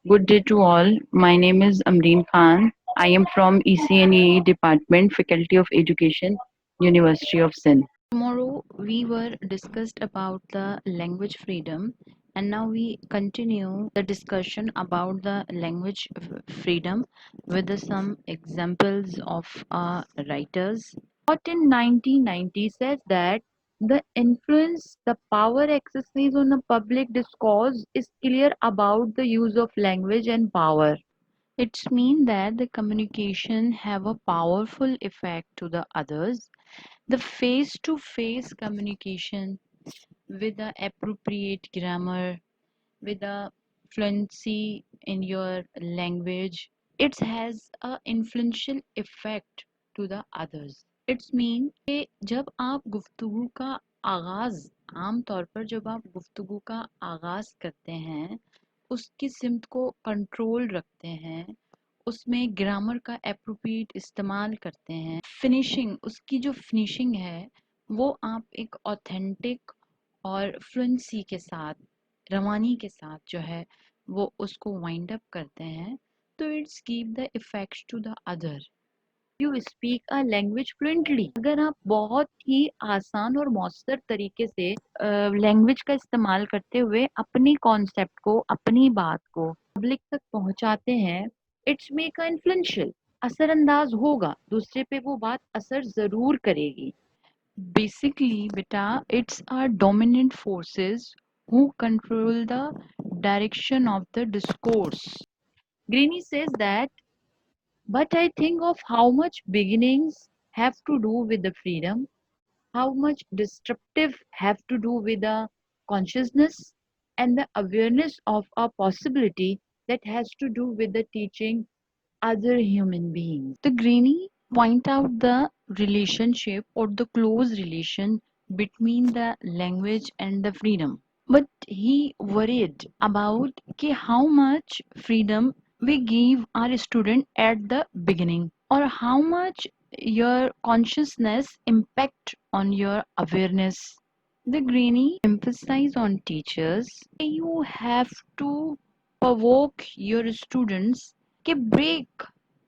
Good day to all. My name is Amreen Khan. I am from ECNEE Department, Faculty of Education, University of Sindh. Tomorrow we were discussed about the language freedom, and now we continue the discussion about the language freedom with some examples of writers. What in 1990 says that the influence the power exercise on the public discourse is clear about the use of language and power. It's mean that the communication have a powerful effect to the others. The face-to-face communication with the appropriate grammar, with the fluency in your language, it has a influential effect to the others. It's mean कि जब आप गुफ्तगू का आगाज आम तौर पर जब आप गुफ्तगू का आगाज करते हैं उसकी सिमत को कंट्रोल रखते हैं, उसमें ग्रामर का एप्रोप्रिएट इस्तेमाल करते हैं, फिनिशिंग उसकी जो फिनिशिंग है वो आप एक ऑथेंटिक और फ्लुएंसी के साथ, रवानी के साथ जो है वो उसको वाइंड अप करते हैं, तो it's give the effects to the other. You speak a language fluently, अगर आप बहुत ही आसान और मौसर तरीके से लैंग्वेज का इस्तेमाल करते हुए अपनी कॉन्सेप्ट को, अपनी बात को पब्लिक तक पहुंचाते हैं, इट्स मेक इन्फ्लुएंशियल, असरअंदाज होगा, दूसरे पे वो बात असर जरूर करेगी. Basically, beta, it's our dominant forces who control the direction of the discourse. Greeny says that, but I think of how much beginnings have to do with the freedom, how much disruptive have to do with the consciousness and the awareness of a possibility that has to do with the teaching other human beings. The Greeny point out the relationship or the close relation between the language and the freedom. But he worried about how much freedom we give our student at the beginning or how much your consciousness impact on your awareness. The Greeny emphasize on teachers you have to provoke your students to break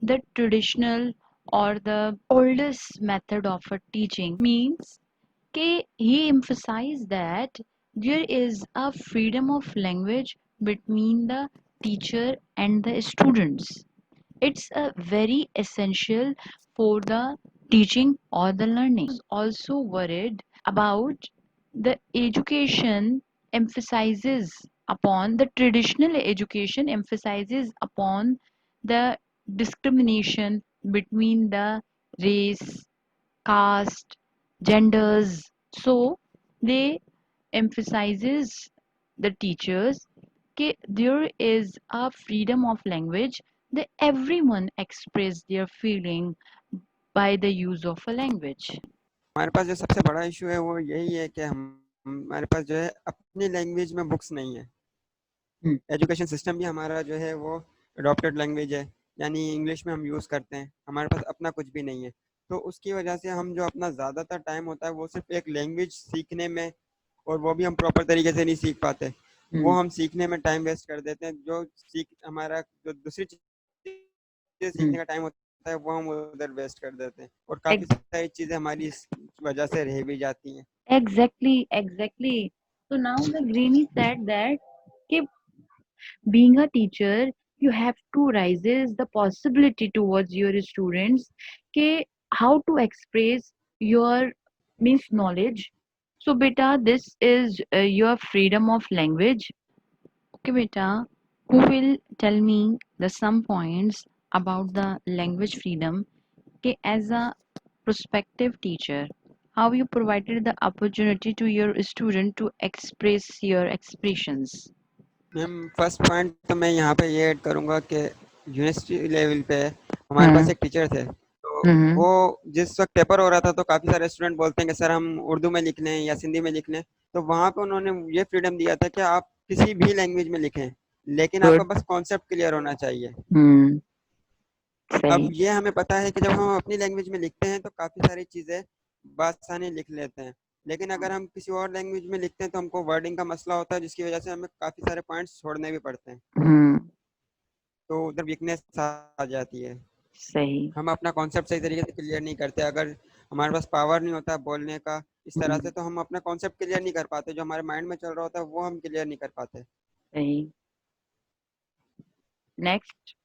the traditional or the oldest method of a teaching. Means he emphasized that there is a freedom of language between the teacher and the students. It's a very essential for the teaching or the learning. Also worried about the education emphasizes upon the traditional education emphasizes upon the discrimination between the race, caste, genders. So they emphasizes the teachers that there is a freedom of language that everyone express their feeling by the use of a language. हमारे पास जो सबसे बड़ा issue है वो यही है कि हमारे पास जो है अपनी लैंग्वेज में बुक्स नहीं है. एजुकेशन सिस्टम भी हमारा जो है वो अडॉप्टेड लैंग्वेज है, यानी इंग्लिश में हम यूज़ करते हैं, हमारे पास अपना कुछ भी नहीं है. तो उसकी वजह से हम जो अपना ज़्यादातर टाइम होता है वो सिर्फ एक लैंग्वेज सीखने में, और वो भी हम प्रॉपर तरीके से नहीं सीख पाते. वो हम सीखने में टाइम वेस्ट कर देते हैं. जो हमारा जो दूसरी चीज़ें सीखने का टाइम होता है वो हम उधर वेस्ट कर देते हैं, और काफ़ी सारी चीज़ें हमारी इस वजह से रह भी जाती हैं. Exactly. So now the Greeny said that कि being a teacher, you have to raises the possibility towards your students कि how to express your means knowledge. So beta, this is your freedom of language. Okay, beta, who will tell me the some points about the language freedom as a prospective teacher, how you provided the opportunity to your student to express your expressions. Ma'am first point तो मैं यहाँ पे ये add करूँगा कि university level पे हमारे पास एक टीचर थे. तो वो जिस वक्त पेपर हो रहा था तो काफ़ी सारे स्टूडेंट बोलते हैं कि सर हम उर्दू में लिख लें या सिंधी में लिख लें. तो वहाँ पे उन्होंने ये फ्रीडम दिया था कि आप किसी भी लैंग्वेज में लिखें, लेकिन आपका बस कॉन्सेप्ट क्लियर होना चाहिए. अब ये हमें पता है कि जब हम अपनी लैंग्वेज में लिखते हैं तो काफ़ी सारी चीज़ें बासानी लिख लेते हैं, लेकिन अगर हम किसी और लैंग्वेज में लिखते हैं तो हमको वर्डिंग का मसला होता है, जिसकी वजह से हमें काफ़ी सारे पॉइंट्स छोड़ने भी पड़ते हैं. तो उधर वीकनेस आ जाती है। सही। हम अपना कॉन्सेप्ट सही तरीके से क्लियर नहीं करते। अगर हमारे पास पावर नहीं होता बोलने का इस तरह से, तो हम अपना कॉन्सेप्ट क्लियर नहीं कर पाते। जो हमारे माइंड में चल रहा होता है वो हम क्लियर नहीं कर पाते। सही। नेक्स्ट।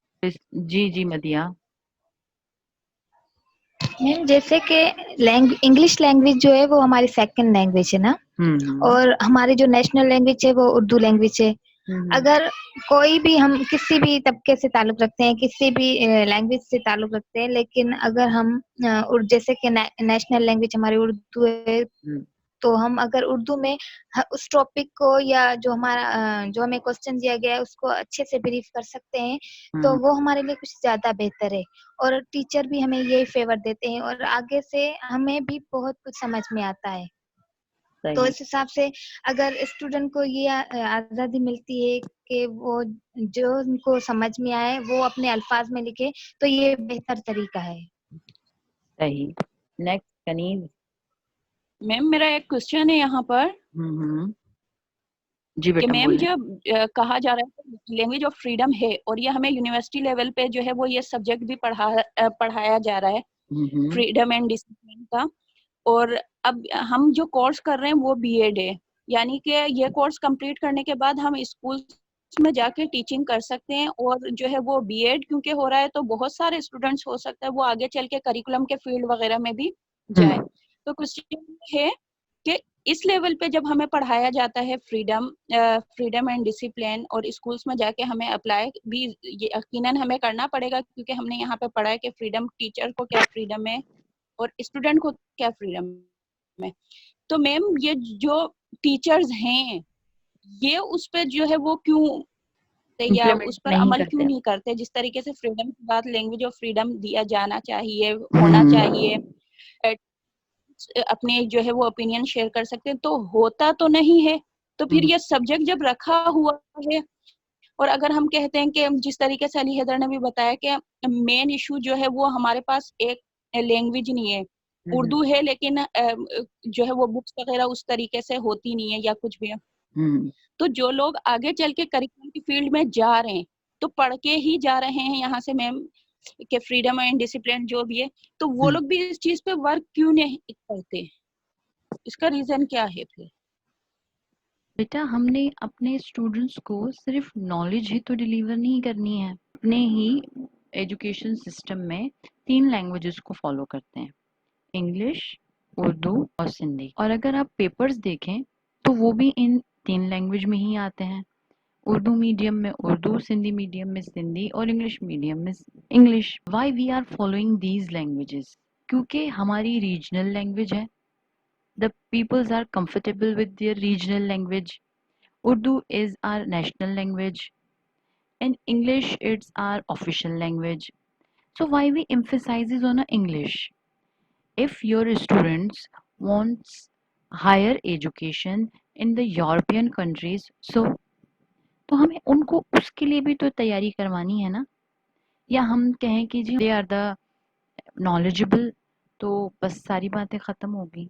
जी मदिया। मैम जैसे कि इंग्लिश लैंग्वेज जो है वो हमारी सेकंड लैंग्वेज है ना, और हमारी जो नेशनल लैंग्वेज है वो उर्दू लैंग्वेज है। अगर कोई भी, हम किसी भी तबके से ताल्लुक रखते हैं, किसी भी लैंग्वेज से ताल्लुक रखते हैं, लेकिन अगर हम जैसे कि नेशनल लैंग्वेज हमारी उर्दू है, तो हम अगर उर्दू में उस टॉपिक को या जो जो हमें क्वेश्चन दिया गया है उसको अच्छे से ब्रीफ कर सकते हैं, तो वो हमारे लिए कुछ ज्यादा बेहतर है। और टीचर भी हमें यही फेवर देते हैं और आगे से हमें भी बहुत कुछ समझ में आता है। तो इस हिसाब से अगर स्टूडेंट को ये आजादी मिलती है कि वो जो उनको समझ में आए वो अपने अल्फाज में लिखे, तो ये बेहतर तरीका है। सही। नेक्स्ट कनीज। मैम मेरा एक क्वेश्चन है यहाँ पर जी कि बेटा मैम बोलिए। जब कहा जा रहा है लैंग्वेज ऑफ फ्रीडम है और ये हमें यूनिवर्सिटी लेवल पे जो है वो ये सब्जेक्ट भी पढ़ाया जा रहा है, फ्रीडम एंड डिसिप्लिन का। और अब हम जो कोर्स कर रहे हैं वो बीएड है, यानी कि ये कोर्स कंप्लीट करने के बाद हम स्कूल में जाके टीचिंग कर सकते हैं। और जो है वो बीएड क्योंकि हो रहा है तो बहुत सारे स्टूडेंट्स हो सकता है वो आगे चल के करिकुलम के फील्ड वगैरह में भी जाए। तो क्वेश्चन है कि इस लेवल पे जब हमें पढ़ाया जाता है फ्रीडम एंड डिसिप्लिन, और स्कूल्स में जाके हमें अप्लाई भी ये यकीनन हमें करना पड़ेगा, क्योंकि हमने यहाँ पे पढ़ा है कि फ्रीडम, टीचर को क्या फ्रीडम है और स्टूडेंट को क्या फ्रीडम है। तो मैम ये जो टीचर्स हैं ये उस पर जो है वो क्यों या उस पर अमल क्यों नहीं करते, जिस तरीके से फ्रीडम की बात, लैंग्वेज ऑफ फ्रीडम दिया जाना चाहिए, होना चाहिए, अपने जो है वो ओपिनियन शेयर कर सकते हैं, तो होता तो नहीं है। तो फिर ये सब्जेक्ट जब रखा हुआ है, और अगर हम कहते हैं कि जिस तरीके से अली हैदर ने भी बताया कि मेन इशू जो है वो हमारे पास एक लैंग्वेज नहीं है, उर्दू है, लेकिन जो है वो बुक्स वगैरह उस तरीके से होती नहीं है या कुछ भी है। तो जो लोग आगे चल के करिकुलम की फील्ड में जा रहे हैं तो पढ़ के ही जा रहे हैं यहाँ से मैम कि फ्रीडम एंड डिसिप्लिन जो भी है, तो वो लोग भी इस चीज पे वर्क क्यों नहीं करते, इसका रीजन क्या है फिर? बेटा हमने अपने स्टूडेंट्स को सिर्फ नॉलेज ही तो डिलीवर नहीं करनी है। अपने ही एजुकेशन सिस्टम में 3 लैंग्वेजेस को फॉलो करते हैं, इंग्लिश, उर्दू और सिंधी। और अगर आप पेपर्स देखें तो वो भी इन 3 लैंग्वेज में ही आते हैं। उर्दू मीडियम में उर्दू, सिंधी मीडियम में सिंधी और इंग्लिश मीडियम में English. Why we are following these languages? क्योंकि हमारी रीजनल लैंग्वेज है। The peoples are comfortable with their regional language. Urdu is our national language and English is our official language. So why we emphasizes on English? If your students wants higher education in the European countries, so तो हमें उनको उसके लिए भी तो तैयारी करवानी है ना। या हम कहें कि जी दे आर द नॉलेजेबल तो बस सारी बातें खत्म होगी।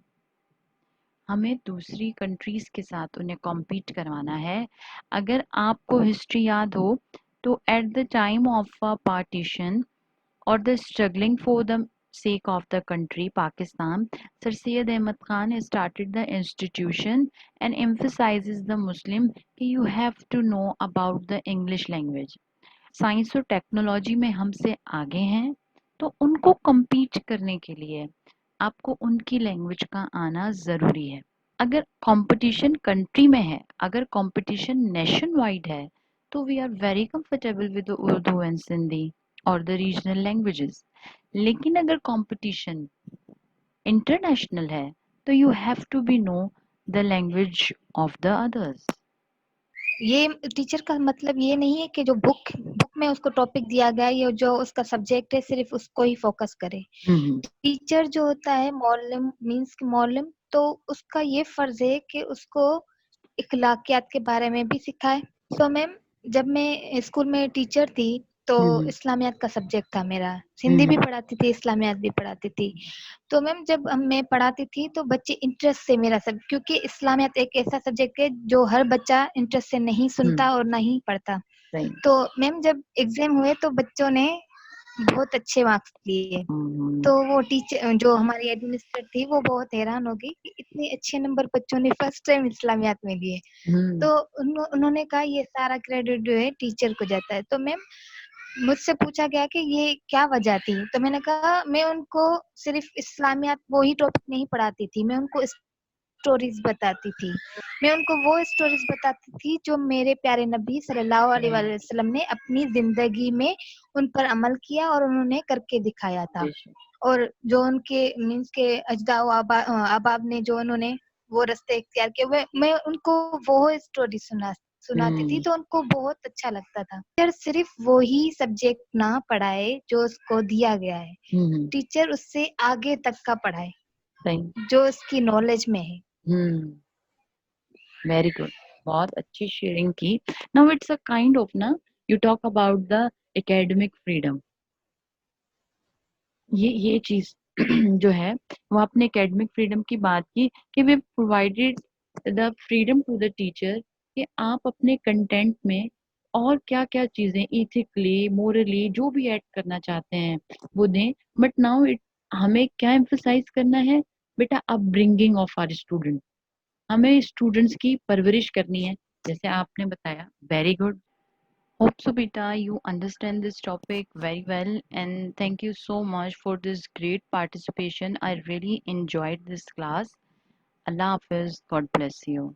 हमें दूसरी कंट्रीज के साथ उन्हें कॉम्पीट करवाना है। अगर आपको हिस्ट्री याद हो तो at the time of a partition और the struggling for the sake of the country Pakistan, Sir Syed Ahmad Khan started the institution and emphasizes the Muslim कि you have to know about the English language. Science और technology में हमसे आगे हैं तो उनको compete करने के लिए आपको उनकी लैंग्वेज का आना ज़रूरी है। अगर कंपटीशन कंट्री में है, अगर कंपटीशन नेशन वाइड है, तो we are very comfortable with Urdu and Sindhi और द रीजनल लैंग्वेजेस। लेकिन अगर कंपटीशन इंटरनेशनल है तो you have to be know the language of the others. ये टीचर का मतलब ये नहीं है कि जो बुक में उसको टॉपिक दिया गया है या जो उसका सब्जेक्ट है सिर्फ उसको ही फोकस करे। टीचर जो होता है मौलम मींस मौलम, तो उसका ये फर्ज है कि उसको इखलाकियात के बारे में भी सिखाए। तो मैम जब मैं स्कूल में टीचर थी तो इस्लामियात का सब्जेक्ट था मेरा, हिंदी भी पढ़ाती थी, इस्लामियात भी पढ़ाती थी। तो मैम जब मैं पढ़ाती थी तो बच्चे इंटरेस्ट से मेरा सब, क्योंकि इस्लामियात एक ऐसा सब्जेक्ट है जो हर बच्चा इंटरेस्ट से नहीं सुनता और नहीं पढ़ता। तो मैम जब एग्जाम हुए तो बच्चों ने बहुत अच्छे मार्क्स लिए। तो वो टीचर जो हमारी एडमिनिस्ट्रेटर थी वो बहुत हैरान हो गई कि इतने अच्छे नंबर बच्चों ने फर्स्ट टाइम इस्लामियात में लिए। तो उन्होंने कहा ये सारा क्रेडिट जो है टीचर को जाता है। तो मैम मुझसे पूछा गया कि ये क्या वजह थी, तो मैंने कहा मैं उनको सिर्फ इस्लामियात वो ही टॉपिक नहीं पढ़ाती थी, मैं उनको स्टोरीज बताती थी। मैं उनको वो स्टोरीज बताती थी जो मेरे प्यारे नबी सल्लल्लाहु अलैहि वसल्लम ने अपनी जिंदगी में उन पर अमल किया और उन्होंने करके दिखाया था। और जो उनके मीन्स के अजदा अबाब ने जो उन्होंने वो रास्ते इख्तियार किए, मैं उनको वो स्टोरी सुनाती थी तो उनको बहुत अच्छा लगता था। टीचर सिर्फ वो ही सब्जेक्ट ना पढ़ाए जो उसको दिया गया है, टीचर उससे आगे तक का पढ़ाए जो उसकी नॉलेज में है। वेरी गुड, बहुत अच्छी शेयरिंग की। Now it's a kind of ना, you talk about the academic freedom. ये चीज जो है वो आपने एकेडमिक फ्रीडम की बात की कि वे provided the freedom to the teacher कि आप अपने कंटेंट में और क्या क्या चीजें इथिकली मोरली जो भी ऐड करना चाहते हैं वो दें। बट नाउ इट हमें क्या एम्फसाइज करना है बेटा, अपब्रिंगिंग ऑफ आवर स्टूडेंट, हमें स्टूडेंट्स की परवरिश करनी है जैसे आपने बताया। Very good. Hope so, Beta, you understand this topic very well, and thank you so much for this great participation. I really enjoyed this class. Allah Hafiz, God bless you.